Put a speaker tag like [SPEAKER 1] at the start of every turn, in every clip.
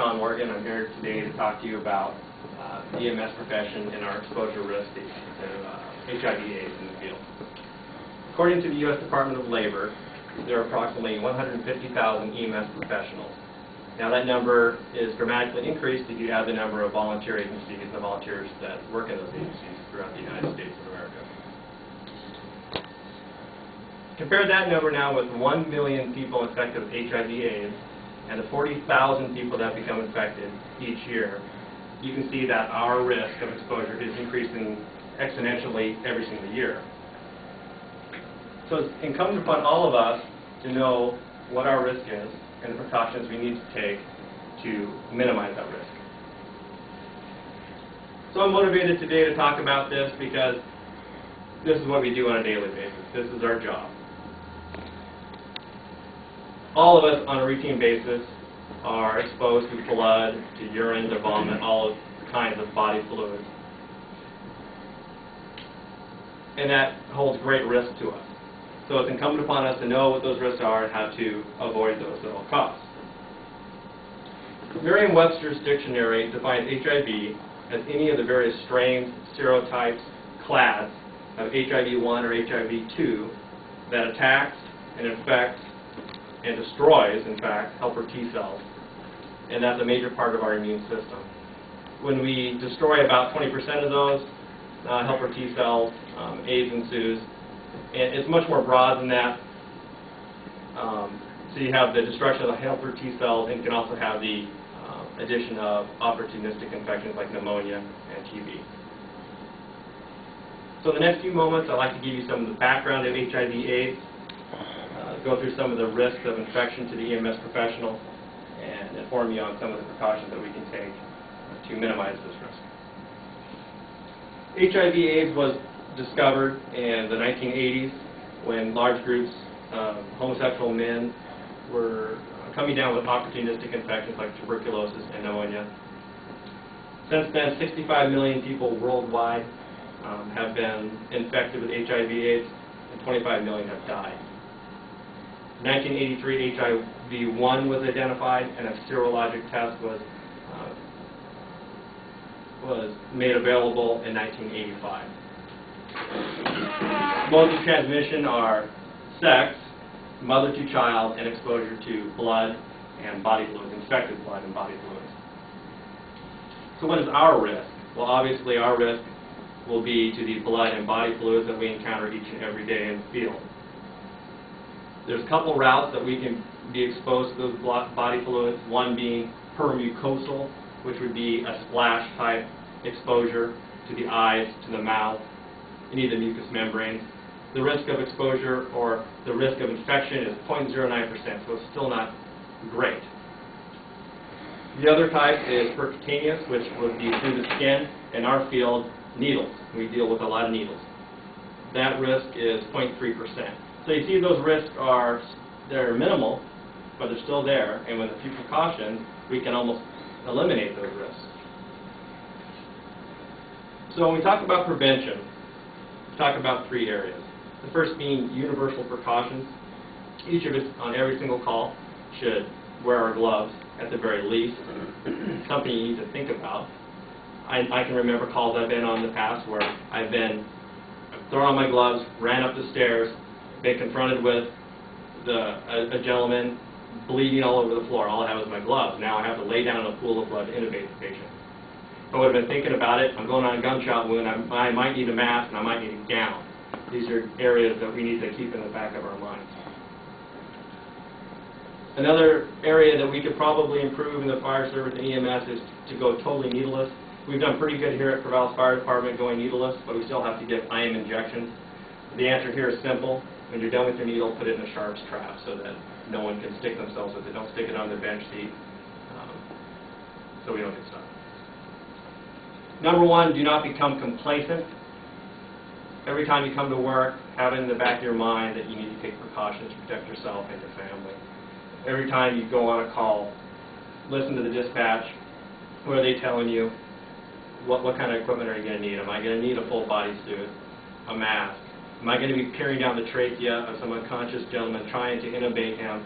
[SPEAKER 1] John Morgan. I'm here today to talk to you about the EMS profession and our exposure risk to HIV/AIDS in the field. According to the U.S. Department of Labor, there are approximately 150,000 EMS professionals. Now that number is dramatically increased if you add the number of volunteer agencies and the volunteers that work in those agencies throughout the United States of America. Compare that number now with 1 million people infected with HIV/AIDS and the 40,000 people that become infected each year. You can see that our risk of exposure is increasing exponentially every single year. So it's incumbent upon all of us to know what our risk is and the precautions we need to take to minimize that risk. So I'm motivated today to talk about this because this is what we do on a daily basis. This is our job. All of us on a routine basis are exposed to blood, to urine, to vomit, all kinds of body fluids. And that holds great risk to us. So it's incumbent upon us to know what those risks are and how to avoid those at all costs. Merriam-Webster's dictionary defines HIV as any of the various strains, serotypes, clades of HIV-1 or HIV-2 that attacks and infects and destroys, in fact, helper T cells. And that's a major part of our immune system. When we destroy about 20% of those helper T cells, AIDS ensues. And it's much more broad than that. So you have the destruction of the helper T cells, and you can also have the addition of opportunistic infections like pneumonia and TB. So in the next few moments, I'd like to give you some of the background of HIV/AIDS, go through some of the risks of infection to the EMS professional, and inform you on some of the precautions that we can take to minimize this risk. HIV/AIDS was discovered in the 1980s when large groups of homosexual men were coming down with opportunistic infections like tuberculosis and pneumonia. Since then, 65 million people worldwide have been infected with HIV/AIDS, and 25 million have died. In 1983, HIV-1 was identified, and a serologic test was made available in 1985. Modes of transmission are sex, mother to child, and exposure to blood and body fluids, infected blood and body fluids. So what is our risk? Well, obviously our risk will be to the blood and body fluids that we encounter each and every day in the field. There's a couple routes that we can be exposed to those body fluids, one being permucosal, which would be a splash type exposure to the eyes, to the mouth, any of the mucous membranes. The risk of exposure or the risk of infection is 0.09%, so it's still not great. The other type is percutaneous, which would be through the skin. In our field, needles. We deal with a lot of needles. That risk is 0.3%. So you see those risks they're minimal, but they're still there, and with a few precautions, we can almost eliminate those risks. So when we talk about prevention, we talk about three areas. The first being universal precautions. Each of us on every single call should wear our gloves at the very least. Something you need to think about. I can remember calls I've been on in the past where I've been thrown on my gloves, ran up the stairs, been confronted with a gentleman bleeding all over the floor. All I have is my gloves. Now I have to lay down in a pool of blood to intubate the patient. If I would have been thinking about it, I'm going on a gunshot wound, I might need a mask and I might need a gown. These are areas that we need to keep in the back of our minds. Another area that we could probably improve in the fire service and EMS is to go totally needleless. We've done pretty good here at Corvallis Fire Department going needleless, but we still have to give IM injections. The answer here is simple. When you're done with your needle, put it in a sharp's trap so that no one can stick themselves with it. Don't stick it on the bench seat so we don't get stuck. Number one, do not become complacent. Every time you come to work, have it in the back of your mind that you need to take precautions to protect yourself and your family. Every time you go on a call, listen to the dispatch. What are they telling you? What kind of equipment are you going to need? Am I going to need a full body suit, a mask? Am I going to be peering down the trachea of some unconscious gentleman trying to intubate him?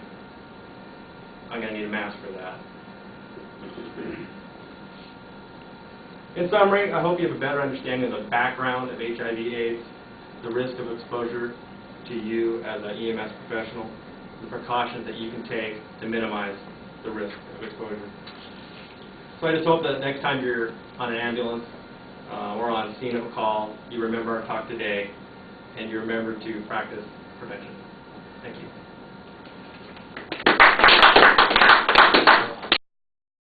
[SPEAKER 1] I'm going to need a mask for that. In summary, I hope you have a better understanding of the background of HIV/AIDS, the risk of exposure to you as an EMS professional, the precautions that you can take to minimize the risk of exposure. So I just hope that next time you're on an ambulance or on scene of a call, you remember our talk today and you remember to practice prevention. Thank you.